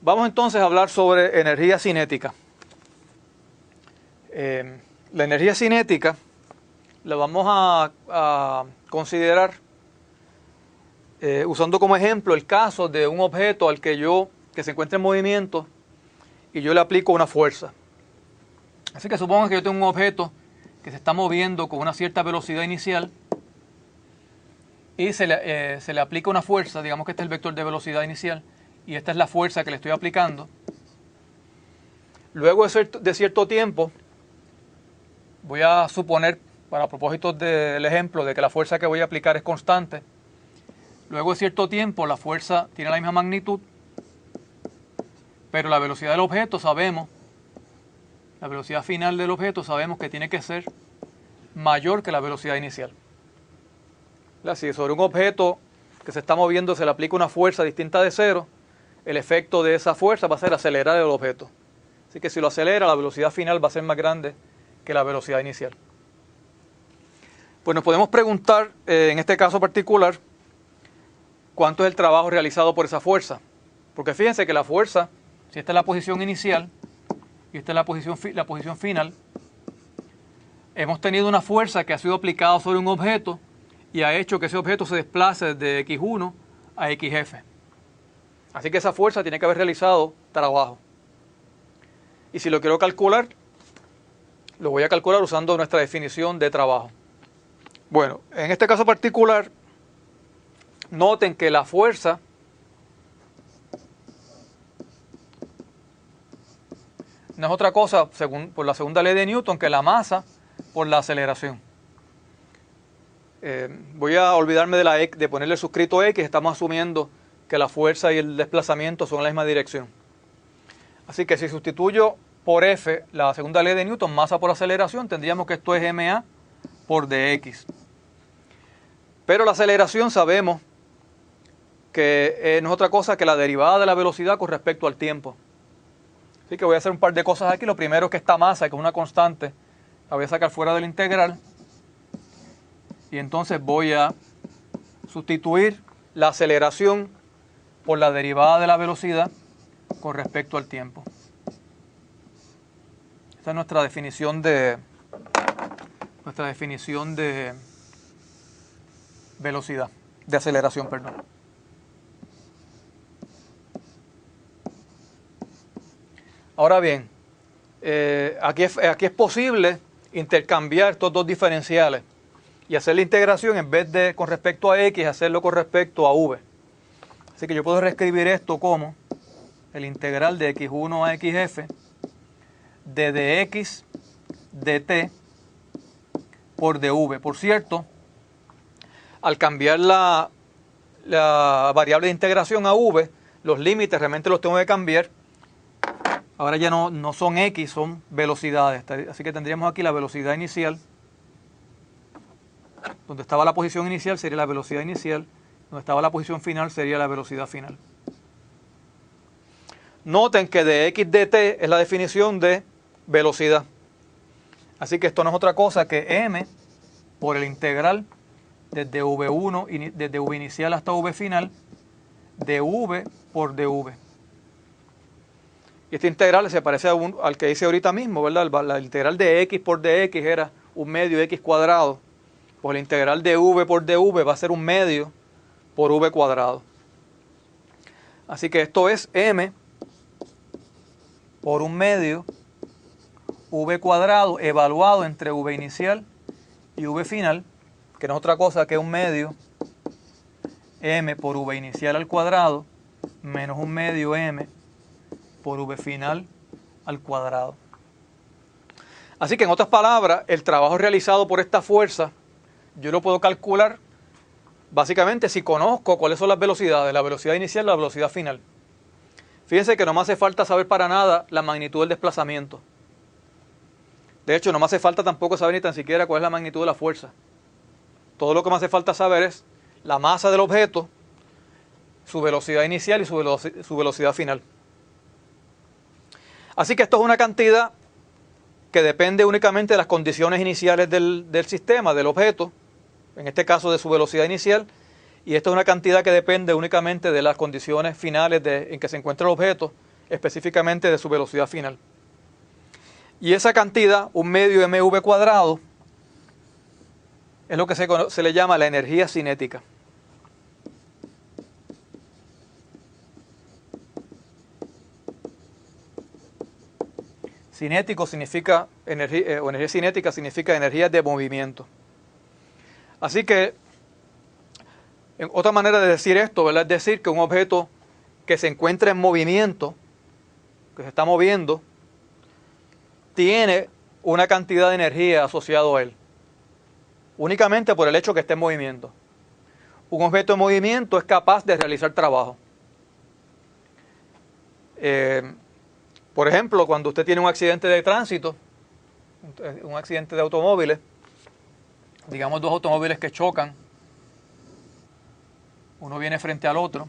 Vamos entonces a hablar sobre energía cinética. La energía cinética la vamos a considerar usando como ejemplo el caso de un objeto al que se encuentra en movimiento y yo le aplico una fuerza. Así que supongo que yo tengo un objeto que se está moviendo con una cierta velocidad inicial y se le aplica una fuerza, digamos que este es el vector de velocidad inicial y esta es la fuerza que le estoy aplicando. Luego de cierto tiempo, voy a suponer, para propósitos del ejemplo, de que la fuerza que voy a aplicar es constante. Luego de cierto tiempo, la fuerza tiene la misma magnitud, pero la velocidad del objeto sabemos, la velocidad final del objeto sabemos que tiene que ser mayor que la velocidad inicial. Si sobre un objeto que se está moviendo se le aplica una fuerza distinta de cero, el efecto de esa fuerza va a ser acelerar el objeto. Así que si lo acelera, la velocidad final va a ser más grande que la velocidad inicial. Pues nos podemos preguntar, en este caso particular, cuánto es el trabajo realizado por esa fuerza. Porque fíjense que la fuerza, si esta es la posición inicial y esta es la posición final, hemos tenido una fuerza que ha sido aplicada sobre un objeto y ha hecho que ese objeto se desplace desde x1 a xf. Así que esa fuerza tiene que haber realizado trabajo. Y si lo quiero calcular, lo voy a calcular usando nuestra definición de trabajo. Bueno, en este caso particular, noten que la fuerza no es otra cosa, por la segunda ley de Newton, que la masa por la aceleración. Voy a olvidarme de ponerle el suscrito X, estamos asumiendo que la fuerza y el desplazamiento son en la misma dirección. Así que si sustituyo por F la segunda ley de Newton, masa por aceleración, tendríamos que esto es ma por dx. Pero la aceleración sabemos que no es otra cosa que la derivada de la velocidad con respecto al tiempo. Así que voy a hacer un par de cosas aquí. Lo primero es que esta masa, que es una constante, la voy a sacar fuera del integral. Y entonces voy a sustituir la aceleración por la derivada de la velocidad con respecto al tiempo. Esta es nuestra definición de velocidad, de aceleración, perdón. Ahora bien, aquí es posible intercambiar estos dos diferenciales y hacer la integración en vez de con respecto a x, hacerlo con respecto a v. Así que yo puedo reescribir esto como el integral de x1 a xf de dx dt por dv. Por cierto, al cambiar la variable de integración a v, los límites realmente los tengo que cambiar. Ahora ya no son x, son velocidades. Así que tendríamos aquí la velocidad inicial. Donde estaba la posición inicial sería la velocidad inicial. Donde estaba la posición final sería la velocidad final. Noten que dx dt es la definición de velocidad. Así que esto no es otra cosa que m por el integral desde v1, desde v inicial hasta v final, de v por dv. Y este integral se parece al que hice ahorita mismo, ¿verdad? La integral de x por dx era un medio x cuadrado. Pues el integral de v por dv va a ser un medio por v cuadrado. Así que esto es m por un medio v cuadrado evaluado entre v inicial y v final, que no es otra cosa que un medio m por v inicial al cuadrado menos un medio m por v final al cuadrado. Así que en otras palabras, el trabajo realizado por esta fuerza, yo lo puedo calcular básicamente si conozco cuáles son las velocidades, la velocidad inicial y la velocidad final. Fíjense que no me hace falta saber para nada la magnitud del desplazamiento. De hecho, no me hace falta tampoco saber ni tan siquiera cuál es la magnitud de la fuerza. Todo lo que me hace falta saber es la masa del objeto, su velocidad inicial y su velocidad final. Así que esto es una cantidad que depende únicamente de las condiciones iniciales del sistema, del objeto, en este caso de su velocidad inicial, y esta es una cantidad que depende únicamente de las condiciones finales en que se encuentra el objeto, específicamente de su velocidad final. Y esa cantidad, un medio mv cuadrado, es lo que se le llama la energía cinética. Cinético significa energía cinética significa energía de movimiento. Así que, otra manera de decir esto, ¿verdad?, es decir que un objeto que se encuentra en movimiento, que se está moviendo, tiene una cantidad de energía asociada a él, únicamente por el hecho que esté en movimiento. Un objeto en movimiento es capaz de realizar trabajo. Por ejemplo, cuando usted tiene un accidente de tránsito, un accidente de automóviles, digamos dos automóviles que chocan, uno viene frente al otro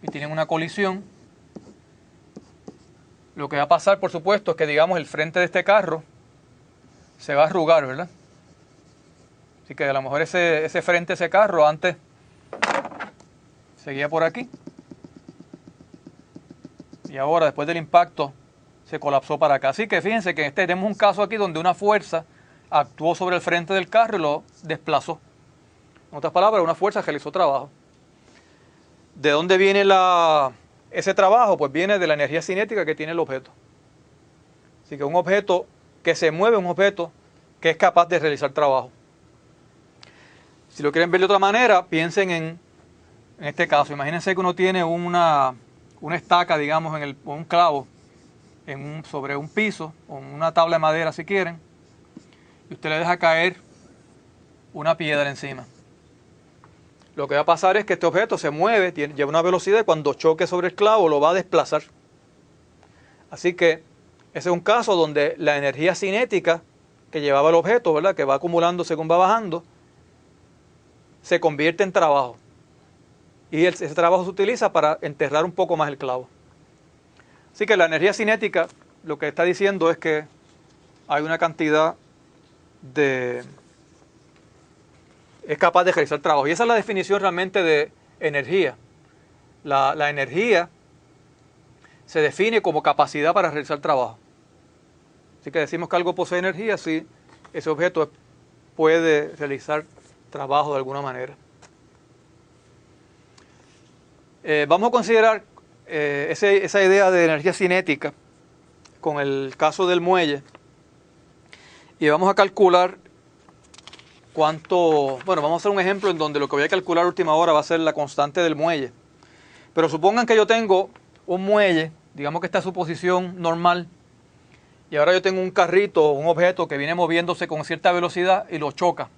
y tienen una colisión, lo que va a pasar, por supuesto, es que, digamos, el frente de este carro se va a arrugar, ¿verdad? Así que a lo mejor ese frente de ese carro antes seguía por aquí y ahora, después del impacto, se colapsó para acá. Así que fíjense que tenemos un caso aquí donde una fuerza actuó sobre el frente del carro y lo desplazó. En otras palabras, una fuerza realizó trabajo. ¿De dónde viene ese trabajo? Pues viene de la energía cinética que tiene el objeto. Así que un objeto que se mueve, un objeto que es capaz de realizar trabajo. Si lo quieren ver de otra manera, piensen en este caso. Imagínense que uno tiene una estaca, digamos, o un clavo sobre un piso, o una tabla de madera si quieren, y usted le deja caer una piedra encima. Lo que va a pasar es que este objeto se mueve, lleva una velocidad y cuando choque sobre el clavo lo va a desplazar. Así que ese es un caso donde la energía cinética que llevaba el objeto, ¿verdad?, que va acumulando según va bajando, se convierte en trabajo. Y ese trabajo se utiliza para enterrar un poco más el clavo. Así que la energía cinética lo que está diciendo es que hay una cantidad es capaz de realizar trabajo. Y esa es la definición realmente de energía. La energía se define como capacidad para realizar trabajo. Así que decimos que algo posee energía si ese objeto puede realizar trabajo de alguna manera. Vamos a considerar esa idea de energía cinética con el caso del muelle y vamos a calcular vamos a hacer un ejemplo en donde lo que voy a calcular a última hora va a ser la constante del muelle. Pero supongan que yo tengo un muelle, digamos que está en su posición normal, y ahora yo tengo un carrito, un objeto que viene moviéndose con cierta velocidad y lo choca.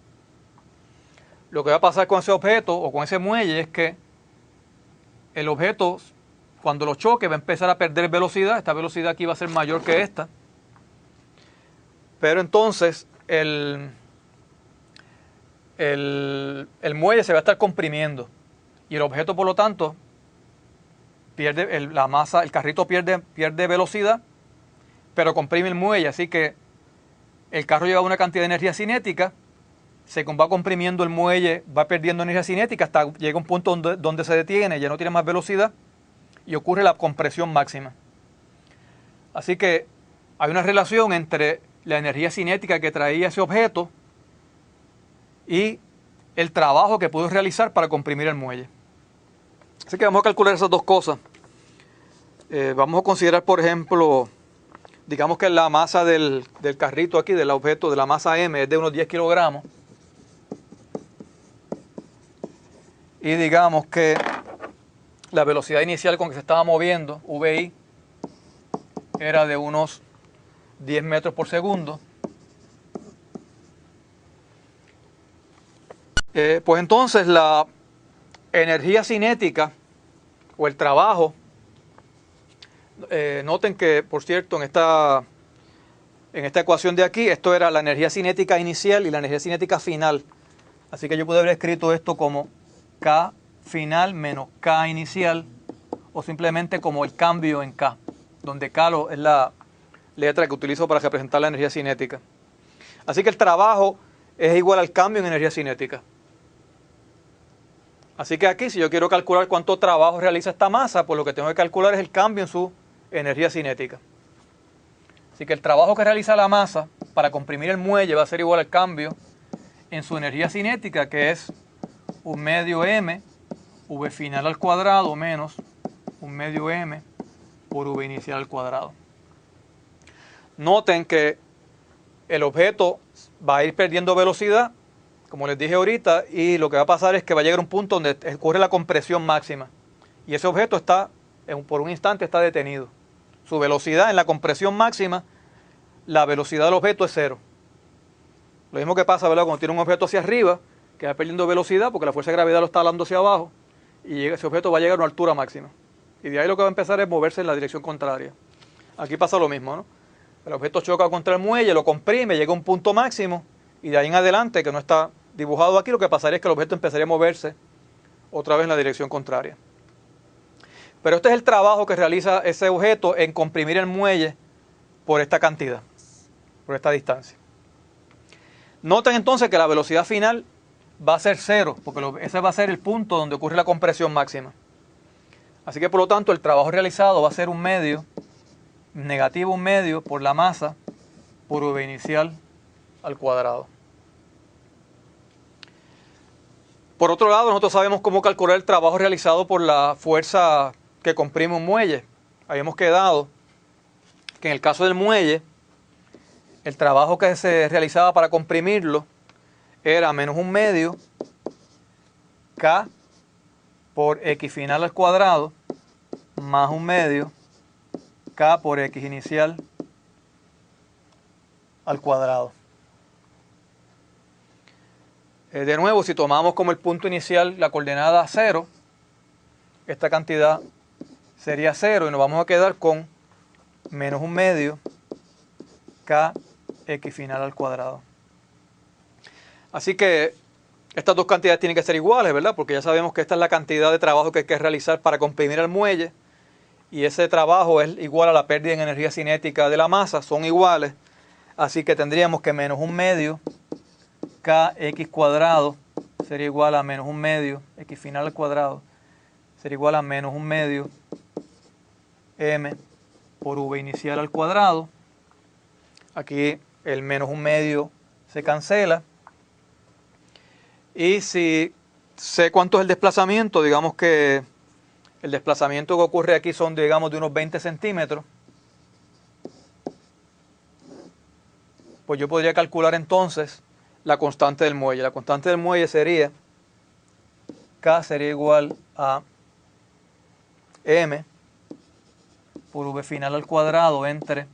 Lo que va a pasar con ese objeto o con ese muelle es que el objeto, cuando lo choque, va a empezar a perder velocidad. Esta velocidad aquí va a ser mayor que esta. Pero entonces el muelle se va a estar comprimiendo y el objeto, por lo tanto, pierde la masa, el carrito pierde velocidad, pero comprime el muelle. Así que el carro lleva una cantidad de energía cinética, se va comprimiendo el muelle, va perdiendo energía cinética hasta llega un punto donde se detiene, ya no tiene más velocidad y ocurre la compresión máxima. Así que hay una relación entre la energía cinética que traía ese objeto y el trabajo que pudo realizar para comprimir el muelle. Así que vamos a calcular esas dos cosas. Vamos a considerar, por ejemplo, digamos que la masa del carrito aquí, del objeto, de la masa M, es de unos 10 kilogramos. Y digamos que la velocidad inicial con que se estaba moviendo, VI, era de unos 10 metros por segundo. Pues entonces la energía cinética o el trabajo, noten que, por cierto, en esta ecuación de aquí, esto era la energía cinética inicial y la energía cinética final. Así que yo puedo haber escrito esto como K final menos K inicial, o simplemente como el cambio en K, donde K es la letra que utilizo para representar la energía cinética. Así que el trabajo es igual al cambio en energía cinética. Así que aquí, si yo quiero calcular cuánto trabajo realiza esta masa, pues lo que tengo que calcular es el cambio en su energía cinética. Así que el trabajo que realiza la masa para comprimir el muelle va a ser igual al cambio en su energía cinética, que es 1/2 m v final al cuadrado menos 1/2 m por v inicial al cuadrado. Noten que el objeto va a ir perdiendo velocidad, como les dije ahorita, y lo que va a pasar es que va a llegar a un punto donde ocurre la compresión máxima. Y ese objeto está, por un instante, está detenido. Su velocidad en la compresión máxima, la velocidad del objeto es 0. Lo mismo que pasa, ¿verdad?, cuando tiene un objeto hacia arriba, que va perdiendo velocidad porque la fuerza de gravedad lo está jalando hacia abajo, y ese objeto va a llegar a una altura máxima. Y de ahí lo que va a empezar es moverse en la dirección contraria. Aquí pasa lo mismo, ¿no? El objeto choca contra el muelle, lo comprime, llega a un punto máximo, y de ahí en adelante, que no está dibujado aquí, lo que pasaría es que el objeto empezaría a moverse otra vez en la dirección contraria. Pero este es el trabajo que realiza ese objeto en comprimir el muelle por esta cantidad, por esta distancia. Noten entonces que la velocidad final va a ser 0, porque ese va a ser el punto donde ocurre la compresión máxima. Así que por lo tanto el trabajo realizado va a ser 1/2, negativo 1/2 por la masa por v inicial al cuadrado. Por otro lado, nosotros sabemos cómo calcular el trabajo realizado por la fuerza que comprime un muelle. Habíamos quedado que en el caso del muelle, el trabajo que se realizaba para comprimirlo era menos 1/2 K por X final al cuadrado más 1/2 K por X inicial al cuadrado. De nuevo, si tomamos como el punto inicial la coordenada 0, esta cantidad sería 0 y nos vamos a quedar con menos 1/2 K X final al cuadrado. Así que estas dos cantidades tienen que ser iguales, ¿verdad? Porque ya sabemos que esta es la cantidad de trabajo que hay que realizar para comprimir el muelle, y ese trabajo es igual a la pérdida en energía cinética de la masa, son iguales. Así que tendríamos que menos 1/2 Kx cuadrado sería igual a menos 1/2 X final al cuadrado sería igual a menos 1/2 M por V inicial al cuadrado. Aquí el menos 1/2 se cancela. Y si sé cuánto es el desplazamiento, digamos que el desplazamiento que ocurre aquí son, digamos, de unos 20 centímetros. Pues yo podría calcular entonces la constante del muelle. La constante del muelle sería, K sería igual a M por V final al cuadrado entre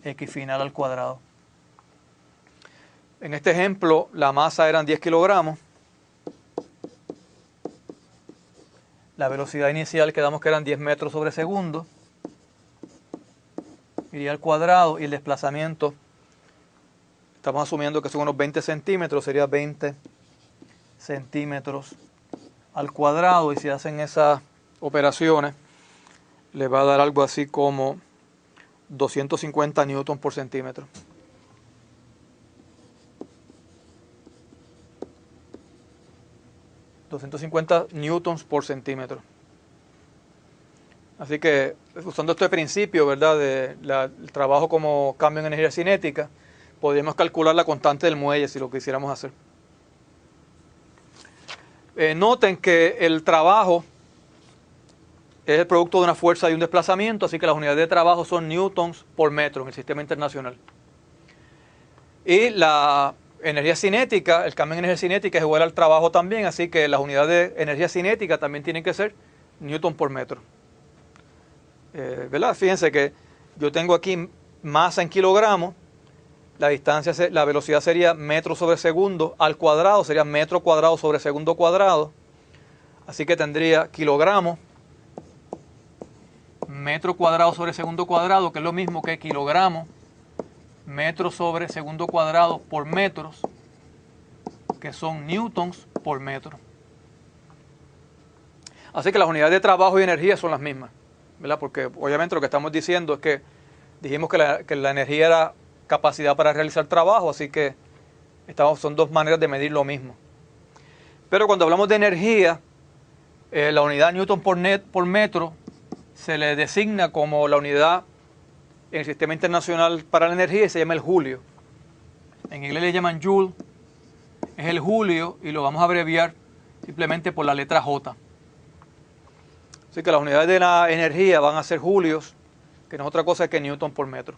X final al cuadrado. En este ejemplo, la masa eran 10 kilogramos. La velocidad inicial quedamos que eran 10 metros sobre segundo. Iría al cuadrado y el desplazamiento, estamos asumiendo que son unos 20 centímetros, sería 20 centímetros al cuadrado. Y si hacen esas operaciones, les va a dar algo así como 250 newtons por centímetro. ...250 newtons por centímetro. Así que, usando este principio, ¿verdad?, el trabajo como cambio en energía cinética, podríamos calcular la constante del muelle si lo quisiéramos hacer. Noten que el trabajo es el producto de una fuerza y un desplazamiento, así que las unidades de trabajo son newtons por metro en el sistema internacional. Y la energía cinética, el cambio en energía cinética es igual al trabajo también, así que las unidades de energía cinética también tienen que ser newton por metro. ¿Verdad? Fíjense que yo tengo aquí masa en kilogramos, la velocidad sería metro sobre segundo al cuadrado, sería metro cuadrado sobre segundo cuadrado, así que tendría kilogramos, metro cuadrado sobre segundo cuadrado, que es lo mismo que kilogramos, metro sobre segundo cuadrado por metros, que son newtons por metro. Así que las unidades de trabajo y energía son las mismas, ¿verdad? Porque obviamente lo que estamos diciendo es que dijimos que la energía era capacidad para realizar trabajo, así que son dos maneras de medir lo mismo. Pero cuando hablamos de energía, La unidad Newton por metro se le designa como la unidad en el Sistema Internacional para la Energía y se llama el julio. En inglés le llaman joule, es el julio y lo vamos a abreviar simplemente por la letra J. Así que las unidades de la energía van a ser julios, que no es otra cosa que Newton por metro.